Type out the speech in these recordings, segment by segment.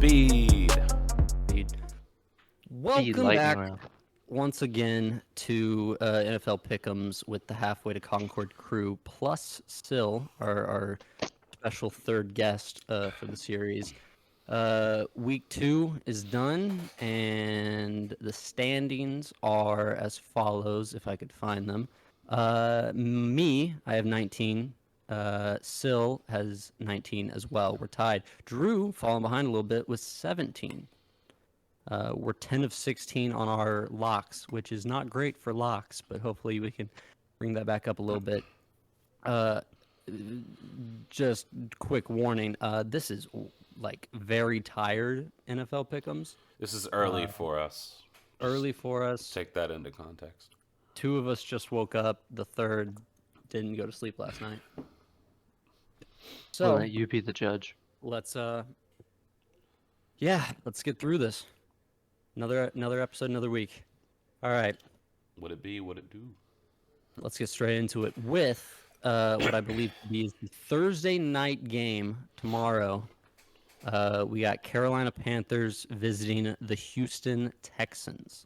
Speed. Speed. Welcome lightning back round. once again to NFL Pick'ems with the Halfway to Concord crew, plus Sil, our special third guest for the series. Week 2 is done, and the standings are as follows, if I could find them. I have 19. Sil has 19 as well. We're tied. Drew, falling behind a little bit, with 17. We're 10 of 16 on our locks, which is not great for locks, but hopefully we can bring that back up a little bit. Just quick warning, this is like very tired NFL pick'ems. This is early for us. Early for us. Take that into context. 2 of us just woke up. The third didn't go to sleep last night. So We'll let you be the judge. let's get through this. Another episode, another week. All right. Would it be? Would it do? Let's get straight into it with what I believe to be the Thursday night game tomorrow. We got Carolina Panthers visiting the Houston Texans.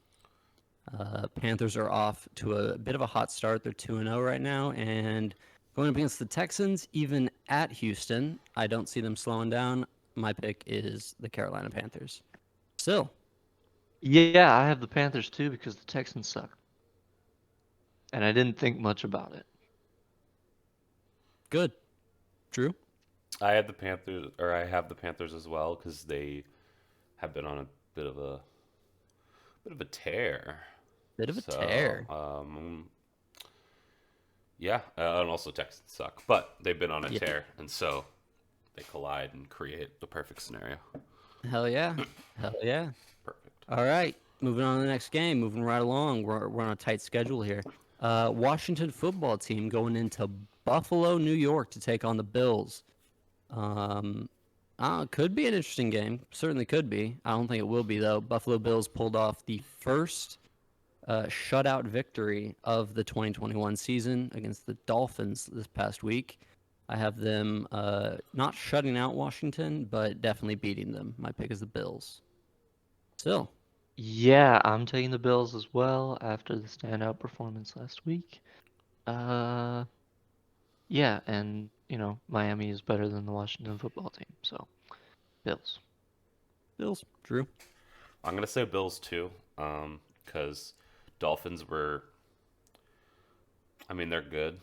Panthers are off to a bit of a hot start. They're 2-0 right now, and going up against the Texans, even at Houston, I don't see them slowing down. My pick is the Carolina Panthers. Still, Yeah, I have the Panthers too because the Texans suck. And I didn't think much about it. good. Drew? I have the Panthers as well because they have been on a bit of a tear. Bit of a tear. Yeah, and also Texans suck, but they've been on a tear, and so they collide and create the perfect scenario. Hell yeah. Hell yeah. Perfect. All right, moving on to the next game. Moving right along. We're on a tight schedule here. Washington football team going into Buffalo, New York to take on the Bills. Could be an interesting game. Certainly could be. I don't think it will be, though. Buffalo Bills pulled off the first shutout victory of the 2021 season against the Dolphins this past week. I have them not shutting out Washington, but definitely beating them. My pick is the Bills. Still. Yeah, I'm taking the Bills as well after the standout performance last week. Yeah, and Miami is better than the Washington football team, so Bills. Bills. Drew. I'm gonna say Bills too, because Dolphins were. I mean, they're good,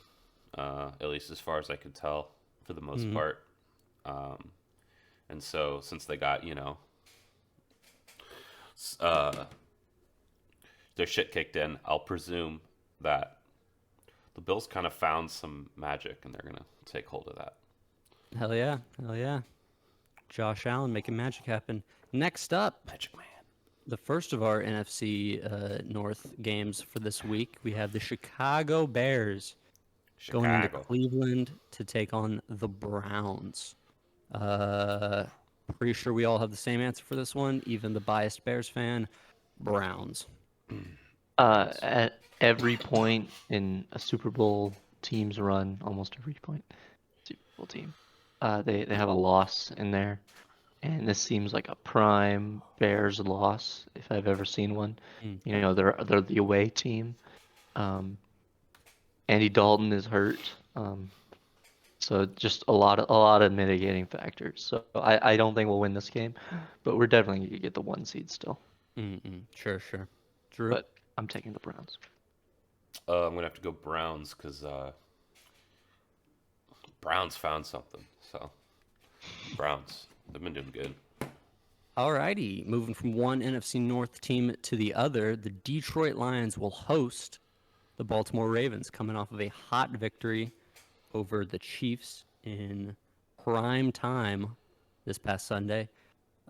at least as far as I could tell, for the most part. And so since they got their shit kicked in, I'll presume that the Bills kind of found some magic, and they're gonna take hold of that. Hell yeah. Hell yeah. Josh Allen making magic happen. Next up, Magic Man. the first of our NFC North games for this week, we have the Chicago Bears going into Chicago. Cleveland to take on the Browns. Pretty sure we all have the same answer for this one, even the biased Bears fan. Browns. At every point in a Super Bowl team's run, almost every point, Super Bowl team, they have a loss in there, and this seems like a prime Bears loss if I've ever seen one. They're the away team. Andy Dalton is hurt, so just a lot of mitigating factors. So I don't think we'll win this game, but we're definitely gonna get the 1 seed still. Sure. Drew. But I'm taking the Browns. I'm gonna have to go Browns because Browns found something. So Browns, they've been doing good. Alrighty, moving from one NFC North team to the other, the Detroit Lions will host the Baltimore Ravens, coming off of a hot victory over the Chiefs in prime time this past Sunday.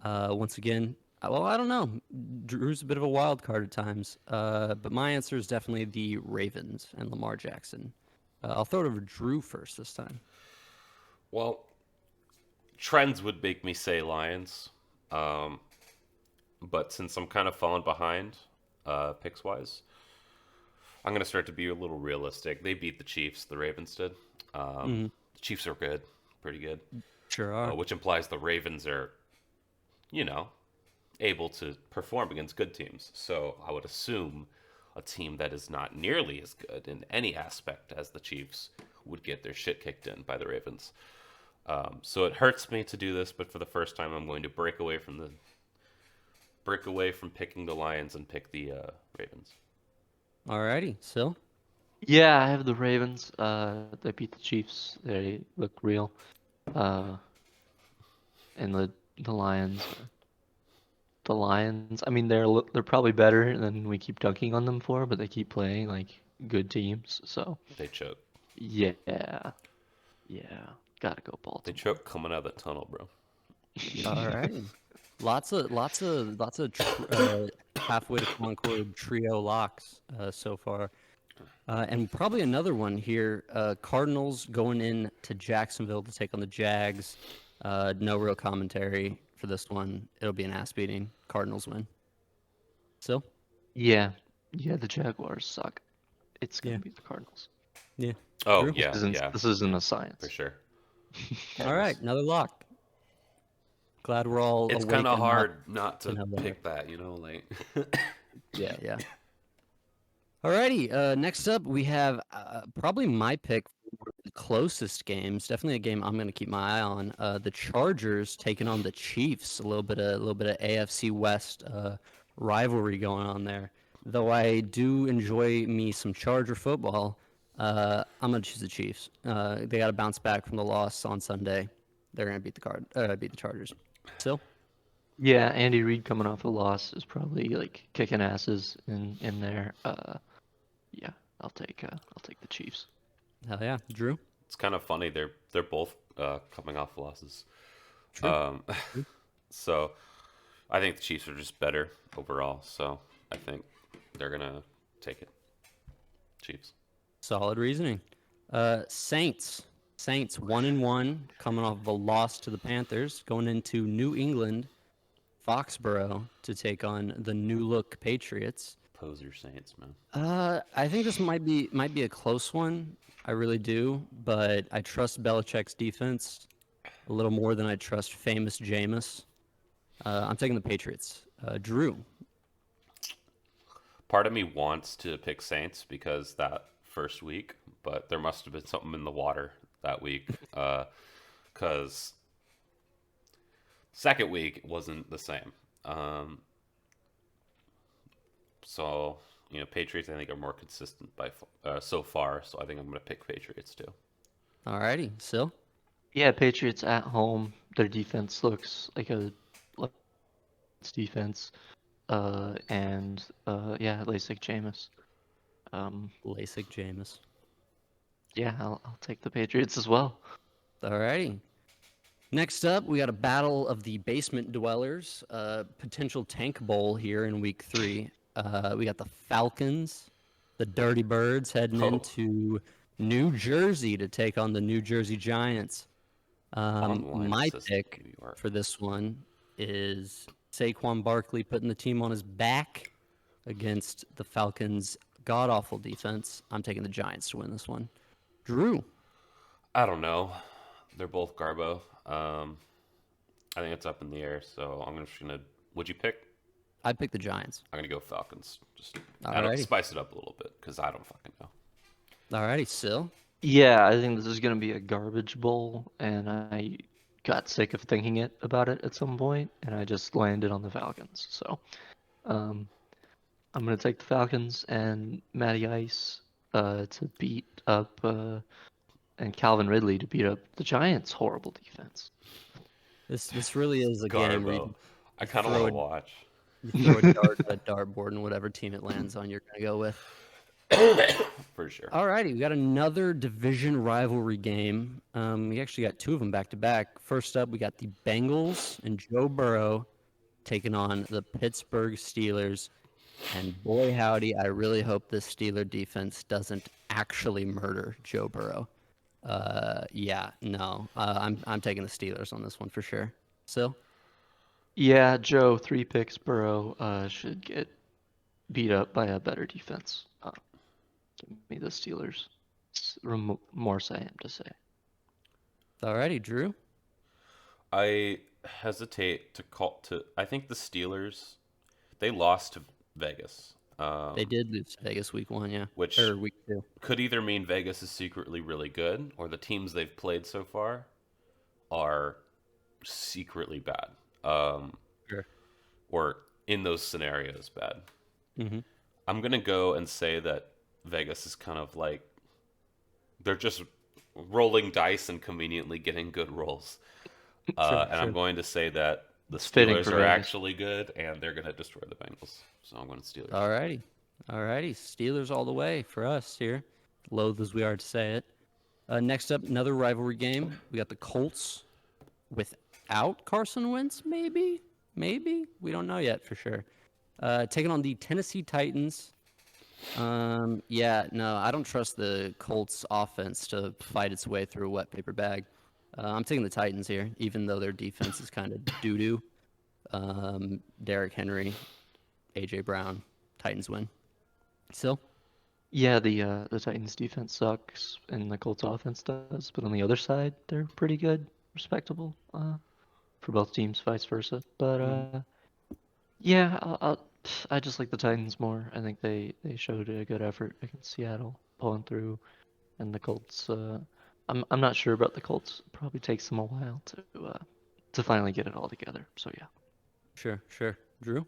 Once again, well, I don't know. Drew's a bit of a wild card at times, but my answer is definitely the Ravens and Lamar Jackson. I'll throw it over to Drew first this time. Well, trends would make me say Lions, but since I'm kind of falling behind picks wise, I'm gonna start to be a little realistic. They beat the Chiefs. The Ravens did. The Chiefs are good, pretty good. Sure are. Which implies the Ravens are you know, able to perform against good teams. So I would assume a team that is not nearly as good in any aspect as the Chiefs would get their shit kicked in by the Ravens. So it hurts me to do this, but for the first time, I'm going to break away from picking the Lions and pick the Ravens. Alrighty, so Yeah, I have the Ravens. They beat the Chiefs. They look real. And the Lions. The Lions. I mean, they're probably better than we keep dunking on them for, but they keep playing like good teams. So They choke. yeah, gotta go They Baltimore. choke coming out of the tunnel, bro. alrighty. Lots of halfway to Concord trio locks so far. And probably another one here. Cardinals going in to Jacksonville to take on the Jags. No real commentary for this one. It'll be an ass beating. Cardinals win. So Yeah, the Jaguars suck. It's gonna Yeah. be the Cardinals. yeah. Oh True. yeah, This isn't a science. for sure. All right, another lock. Glad we're all It's awake kind of enough hard not to know that. pick that, you know, like. Yeah. Alrighty, next up we have probably my pick for the closest games. Definitely a game I'm going to keep my eye on. The Chargers taking on the Chiefs. A little bit of AFC West rivalry going on there. Though I do enjoy me some Charger football, I'm going to choose the Chiefs. They got to bounce back from the loss on Sunday. They're going to beat the Chargers. Still. Yeah, Andy Reid coming off a loss is probably like kicking asses in there. Yeah, I'll take the Chiefs. Hell yeah, Drew. It's kind of funny. They're both coming off losses. True. So I think the Chiefs are just better overall. So I think they're gonna take it. Chiefs. Solid reasoning. Saints 1-1, coming off of a loss to the Panthers, going into New England, Foxborough to take on the new look Patriots. Poser Saints, man. I think this might be a close one. I really do, but I trust Belichick's defense a little more than I trust famous Jameis. I'm taking the Patriots. Drew. Part of me wants to pick Saints because that first week, but there must have been something in the water that week. Because second week wasn't the same. So, you know, Patriots I think are more consistent by so far. So I think I'm going to pick Patriots too. Alrighty, Sil. Yeah, Patriots at home. Their defense looks like a defense. And yeah, LASIK Jameis. LASIK Jameis. Yeah, I'll take the Patriots as well. Alrighty. Next up, we got a battle of the basement dwellers, potential tank bowl here in week 3. We got the Falcons, the Dirty Birds heading into New Jersey to take on the New Jersey Giants. Online My assistant, pick New York. for this one is Saquon Barkley putting the team on his back against the Falcons' god-awful defense. I'm taking the Giants to win this one. Drew. I don't know. They're both Garbo. I think it's up in the air, so I'm just gonna. Would you pick? I pick the Giants. I'm gonna go Falcons. Just Alrighty. spice it up a little bit because I don't fucking know. Alrighty, Sil. Yeah, I think this is gonna be a garbage bowl, and I got sick of thinking about it at some point, and I just landed on the Falcons. So, I'm gonna take the Falcons and Matty Ice to beat up and Calvin Ridley to beat up the Giants' horrible defense. This really is a game where Garbo. I kind of throw want to it- watch. you throw a dart at a dartboard, and whatever team it lands on, you're going to go with. For sure. Alrighty, we got another division rivalry game. We actually got 2 of them back to back. First up, we got the Bengals and Joe Burrow taking on the Pittsburgh Steelers. And boy, howdy, I really hope this Steeler defense doesn't actually murder Joe Burrow. I'm taking the Steelers on this one for sure. Sil? Yeah, Joe, 3 picks. Burrow should get beat up by a better defense. Give me the Steelers. More say I am to say. Alrighty, Drew. I hesitate to call to. I think the Steelers, they lost to Vegas, They did lose to Vegas week 1, yeah, which or week 2. could either mean Vegas is secretly really good, or the teams they've played so far are secretly bad, Sure. or in those scenarios bad. Mm-hmm. I'm gonna go and say that Vegas is kind of like they're just rolling dice and conveniently getting good rolls. Sure, And I'm sure. going to say that the It's fitting Steelers for are Vegas. actually good, and they're going to destroy the Bengals. So I'm going to Steelers. Alrighty. Steelers all the way for us here. Loath as we are to say it. Next up, another rivalry game. We got the Colts without Carson Wentz, maybe? Maybe? We don't know yet for sure. Taking on the Tennessee Titans. Yeah, no, I don't trust the Colts offense to fight its way through a wet paper bag. I'm taking the Titans here, even though their defense is kind of doo-doo. Derrick Henry, A.J. Brown, Titans win. Still? Yeah, the Titans defense sucks and the Colts offense does, but on the other side, they're pretty good, respectable, for both teams, vice versa. But yeah, I just like the Titans more. I think they showed a good effort against Seattle, pulling through, and the Colts. I'm not sure about the Colts. Probably takes them a while to finally get it all together. So yeah. Sure. Drew?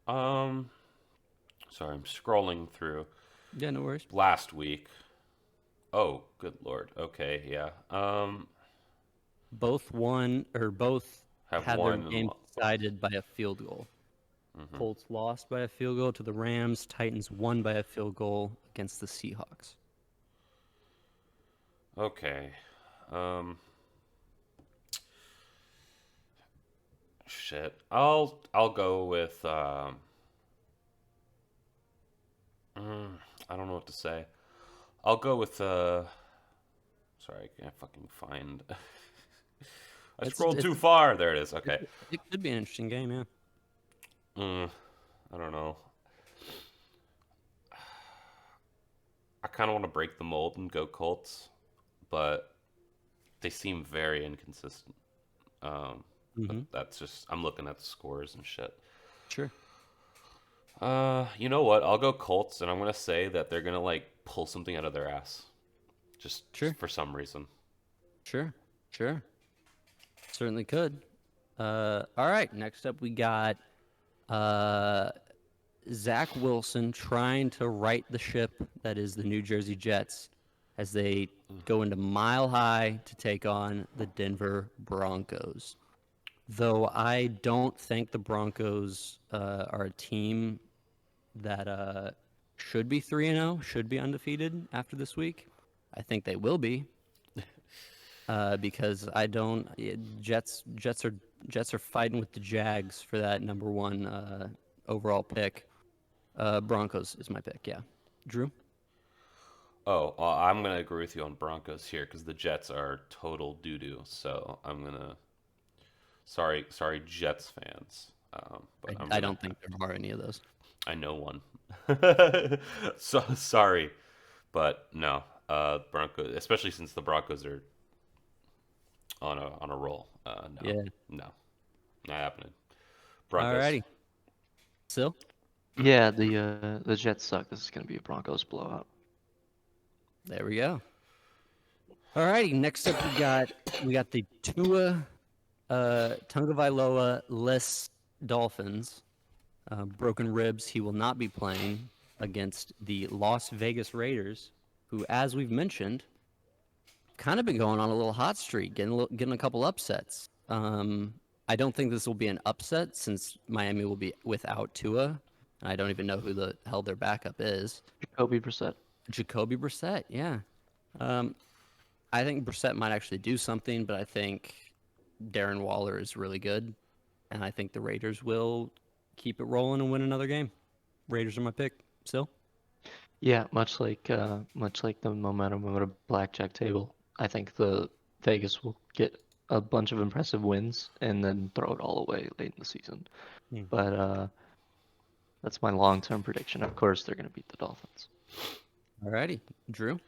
Sorry, I'm scrolling through Yeah, no worries. last week. Oh, good lord. Okay, yeah. Both Have had won their and games decided by a field goal. Colts lost by a field goal to the Rams. Titans won by a field goal against the Seahawks. Okay. Shit. I'll go with I don't know what to say. I'll go with sorry, I can't fucking find. I scrolled too far. There it is. Okay. It could be an interesting game, yeah. I don't know. I kind of want to break the mold and go Colts, but they seem very inconsistent. But that's just I'm looking at the scores and shit. Sure. You know what? I'll go Colts, and I'm gonna say that they're gonna like pull something out of their ass, just Sure. for some reason. Sure. Certainly could. All right. Next up, we got Zach Wilson trying to right the ship that is the New Jersey Jets as they go into Mile High to take on the Denver Broncos. Though I don't think the Broncos are a team that should be 3-0, should be undefeated after this week. I think they will be. Because Jets are fighting with the Jags for that number 1 overall pick. Broncos is my pick, yeah. Drew? Oh, well, I'm gonna agree with you on Broncos here because the Jets are total doo doo. So I'm gonna. Sorry, Jets fans. But I don't think there are any of those. I know one. So sorry, but no. Broncos, especially since the Broncos are on a roll. No, Yeah. no, not happening. Broncos. Alrighty. Still? Yeah, the Jets suck. This is gonna be a Broncos blowout. There we go. Alrighty, next up we got the Tua Tagovailoa less Dolphins. Broken ribs, he will not be playing against the Las Vegas Raiders, who, as we've mentioned, kind of been going on a little hot streak, getting a couple upsets. I don't think this will be an upset since Miami will be without Tua, and I don't even know who the hell their backup is. Jacoby Brissett. Jacoby Brissett, yeah. I think Brissett might actually do something, but I think Darren Waller is really good, and I think the Raiders will keep it rolling and win another game. Raiders are my pick. Still? Yeah, much like the momentum of a blackjack table. I think the Vegas will get a bunch of impressive wins and then throw it all away late in the season. But that's my long-term prediction. Of course, they're going to beat the Dolphins. Alrighty. Drew?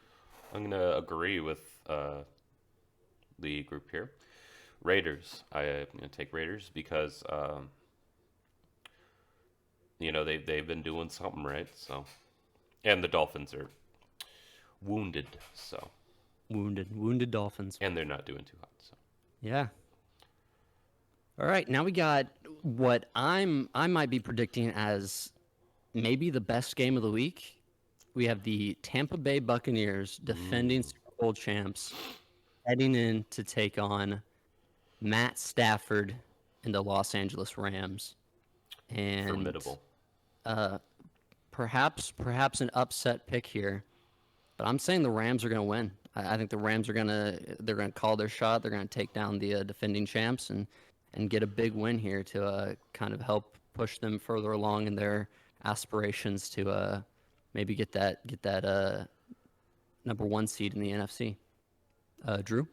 I'm gonna agree with the group here. Raiders. I'm going to take Raiders because they've been doing something right. So, and the Dolphins are wounded. So, Wounded Dolphins. and they're not doing too hot. So, Yeah. All right, now we got what I might be predicting as maybe the best game of the week. We have the Tampa Bay Buccaneers, defending Super Bowl champs, heading in to take on Matt Stafford and the Los Angeles Rams. And formidable. Perhaps an upset pick here, but I'm saying the Rams are going to win. I think the Rams are they're gonna call their shot. They're going to take down the defending champs and get a big win here to kind of help push them further along in their aspirations to maybe get that number 1 seed in the NFC. Drew?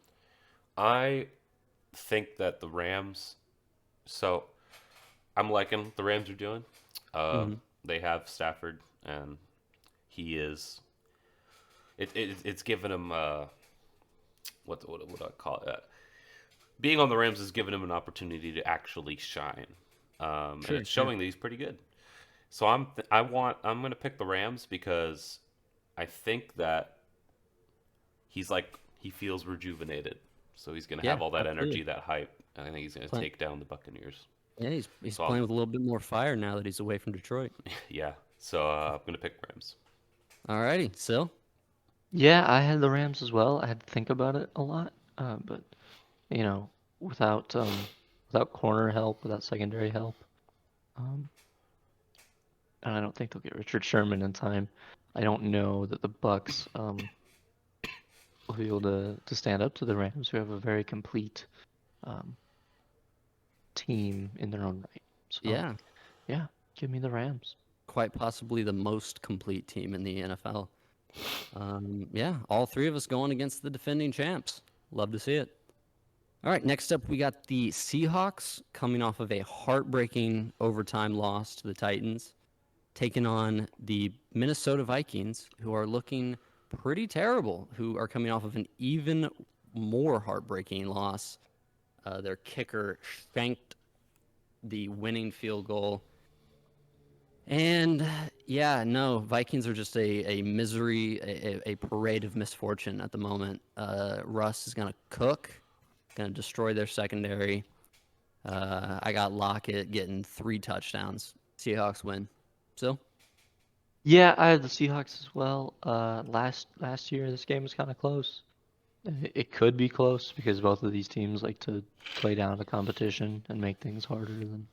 I think that the Rams. So, I'm liking the Rams are doing. They have Stafford, and he is. It's given him what would I call it? Being on the Rams has given him an opportunity to actually shine, and it's showing that he's pretty good. So I'm going to pick the Rams because I think that he feels rejuvenated. So he's going to have all that energy, that hype, and I think he's going to take down the Buccaneers. Yeah, he's playing with a little bit more fire now that he's away from Detroit. Yeah, so I'm going to pick Rams. All righty, Sil? Yeah, I had the Rams as well. I had to think about it a lot, but without corner help, without secondary help, and I don't think they'll get Richard Sherman in time. I don't know that the Bucks will be able to stand up to the Rams, who have a very complete team in their own right. So, yeah, give me the Rams. Quite possibly the most complete team in the NFL. Yeah, all three of us going against the defending champs. Love to see it. All right, next up we got the Seahawks coming off of a heartbreaking overtime loss to the Titans, taking on the Minnesota Vikings, who are looking pretty terrible, who are coming off of an even more heartbreaking loss. Their kicker shanked the winning field goal. And Vikings are just a misery, a parade of misfortune at the moment. Russ is going to cook, going to destroy their secondary. I got Lockett getting 3 touchdowns. Seahawks win. Still? Yeah, I had the Seahawks as well. Last year, this game was kind of close. It could be close because both of these teams like to play down the competition and make things harder than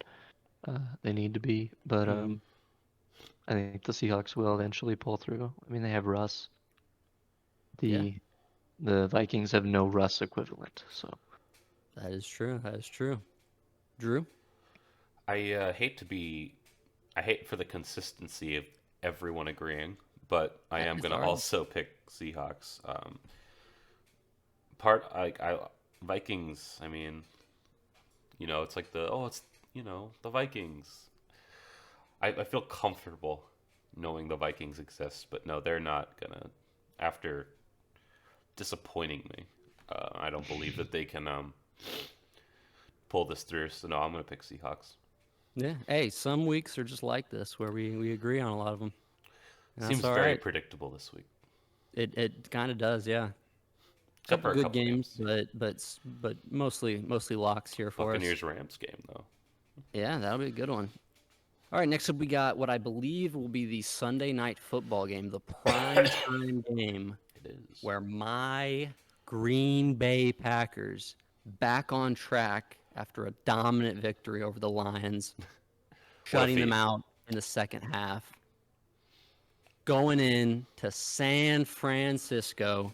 they need to be. But I think the Seahawks will eventually pull through. I mean, they have Russ. The Vikings have no Russ equivalent. So that is true. Drew? I hate for the consistency of everyone agreeing, but I am going to also pick Seahawks. Vikings. I mean, it's like the Vikings. I feel comfortable knowing the Vikings exist, but no, they're not gonna. After disappointing me, I don't believe that they can pull this through. So no, I'm gonna pick Seahawks. Yeah. Hey, some weeks are just like this where we agree on a lot of them. Seems very predictable this week. It kind of does, yeah. Except for a couple games, but mostly locks here for us. Buccaneers Rams game though. Yeah, that'll be a good one. All right, next up we got what I believe will be the Sunday night football game, the prime time game. It is. Where my Green Bay Packers, back on track after a dominant victory over the Lions, shutting them out in the second half, going in to San Francisco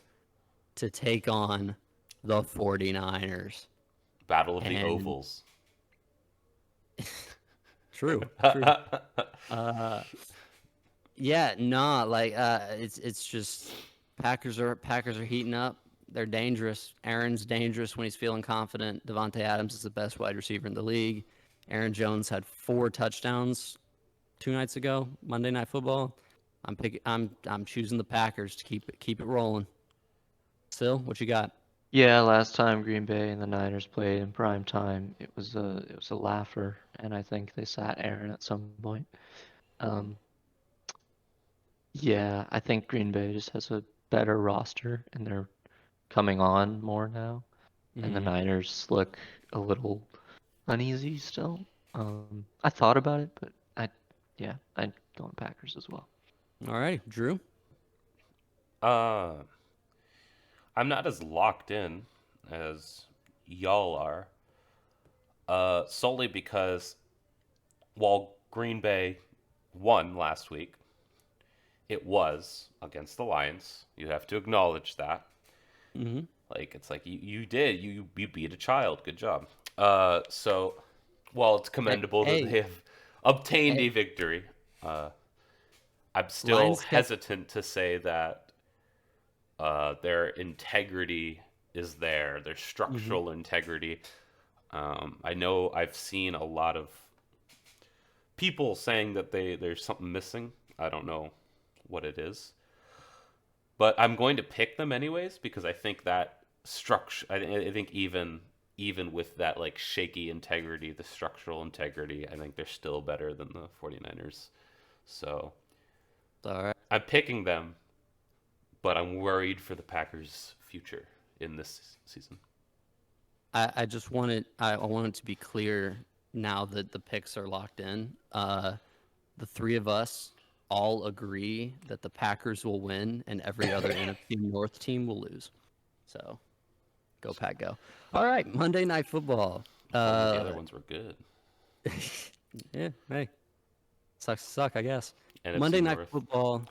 to take on the 49ers. Battle of the Ovals. True. It's just Packers are heating up. They're dangerous. Aaron's dangerous when he's feeling confident. Devontae Adams is the best wide receiver in the league. Aaron Jones had 4 touchdowns 2 nights ago, Monday Night Football. I'm choosing the Packers to keep it rolling. Still, what you got? Yeah, last time Green Bay and the Niners played in prime time, it was a laugher, and I think they sat Aaron at some point. Um, yeah, I think Green Bay just has a better roster, and they're coming on more now, and the Mhm. Niners look a little uneasy still. I thought about it, but yeah, I'd go on Packers as well. All right, Drew. Uh, I'm not as locked in as y'all are. Solely because while Green Bay won last week, it was against the Lions. You have to acknowledge that. Mm-hmm. Like it's like you did you beat a child. Good job. So while it's Hey, commendable that hey, they have obtained hey, a victory, uh, I'm still Lions kept. hesitant to say that their integrity is there, their Mm-hmm. structural integrity. I know I've seen a lot of people saying that there's something missing. I don't know what it is, but I'm going to pick them anyways because I think that structure. I think even with that like shaky integrity, the structural integrity, I think they're still better than the 49ers. So All right. I'm picking them, but I'm worried for the Packers' future in this season. I just wanted I wanted to be clear now that the picks are locked in. The three of us all agree that the Packers will win and every other NFC North team will lose. So go Pack, go! All right, Monday Night Football. If only the other ones were good. Yeah, hey, sucks to suck, I guess. NFC Monday Night North. Football.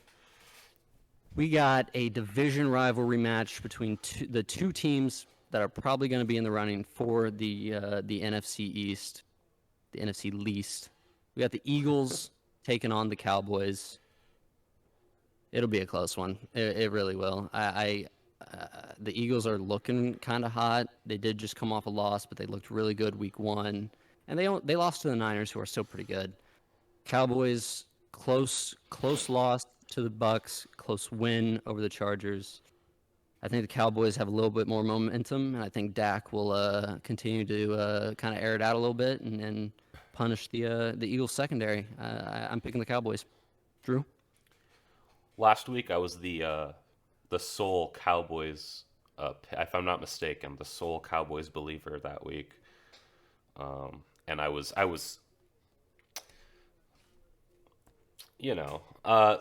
We got a division rivalry match between the two teams that are probably going to be in the running for the NFC East, the NFC least. We got the Eagles taking on the Cowboys. It'll be a close one. It really will. The Eagles are looking kind of hot. They did just come off a loss, but they looked really good week one, and they lost to the Niners, who are still pretty good. Cowboys close loss to the Bucks, close win over the Chargers. I think the Cowboys have a little bit more momentum, and I think Dak will continue to kind of air it out a little bit and punish the Eagles secondary. I'm picking the Cowboys. Drew. Last week I was the sole Cowboys. If I'm not mistaken, the sole Cowboys believer that week. And I was you know.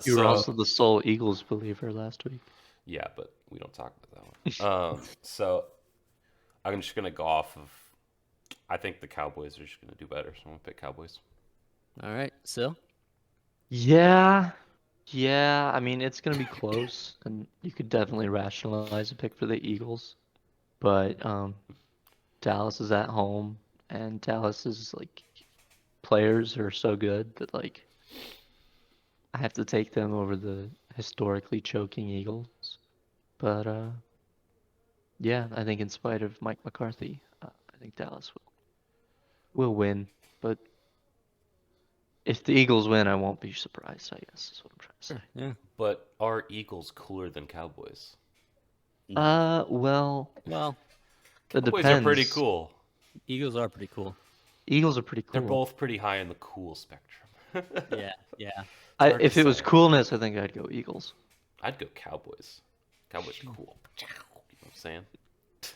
You were So also the sole Eagles believer last week. yeah, but we don't talk about that one. So I'm just gonna go off of. I think the Cowboys are just gonna do better, so I'm gonna pick Cowboys. All right, Sil. Yeah, yeah. I mean, it's gonna be close, and you could definitely rationalize a pick for the Eagles. But Dallas is at home, and Dallas is like players are so good that like I have to take them over the historically choking Eagles. But yeah, I think in spite of Mike McCarthy, I think Dallas will win. But if the Eagles win, I won't be surprised, I guess is what I'm trying to Sure. say. Yeah. But are Eagles cooler than Cowboys? No. Well, Well, it Cowboys are pretty depends. cool. Eagles are pretty cool. Eagles are pretty They're cool. both pretty high in the cool spectrum. It's Yeah. Yeah. hard to If it was say. coolness, I think I'd go Eagles. I'd go Cowboys. Cowboys are cool. You know what I'm saying? If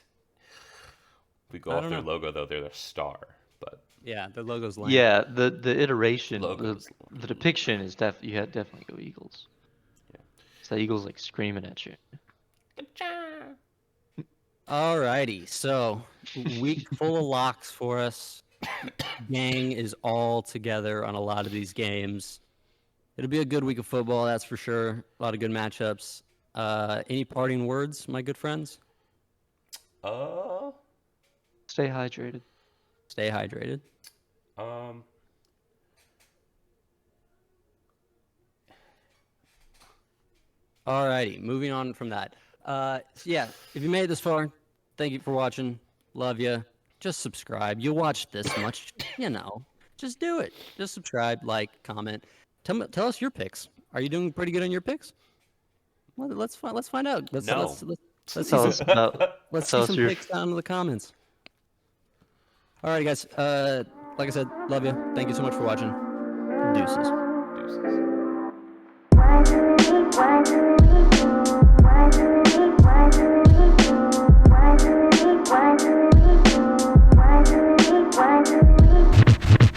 we go I off don't their know. logo though, they're the star. But Yeah, their logo's lame. Yeah, the iteration, logos. the depiction is you had definitely go Eagles. Yeah. It's the Eagles like screaming at you. All righty. So, week full of locks for us. Gang is all together on a lot of these games. It'll be a good week of football, that's for sure. A lot of good matchups. Any parting words, my good friends? Uh, Stay hydrated. Stay hydrated. um, All righty. Moving on from that. Yeah, if you made it this far, thank you for watching. Love you. Just subscribe. You watch this much, just do it. Just subscribe, like, comment. Tell us your picks. Are you doing pretty good on your picks? Let's find out. no. Let's see Tell some, us about. let's tell see us some your. picks down in the comments. All right, guys. Like I said, love you. Thank you so much for watching. Deuces. Deuces.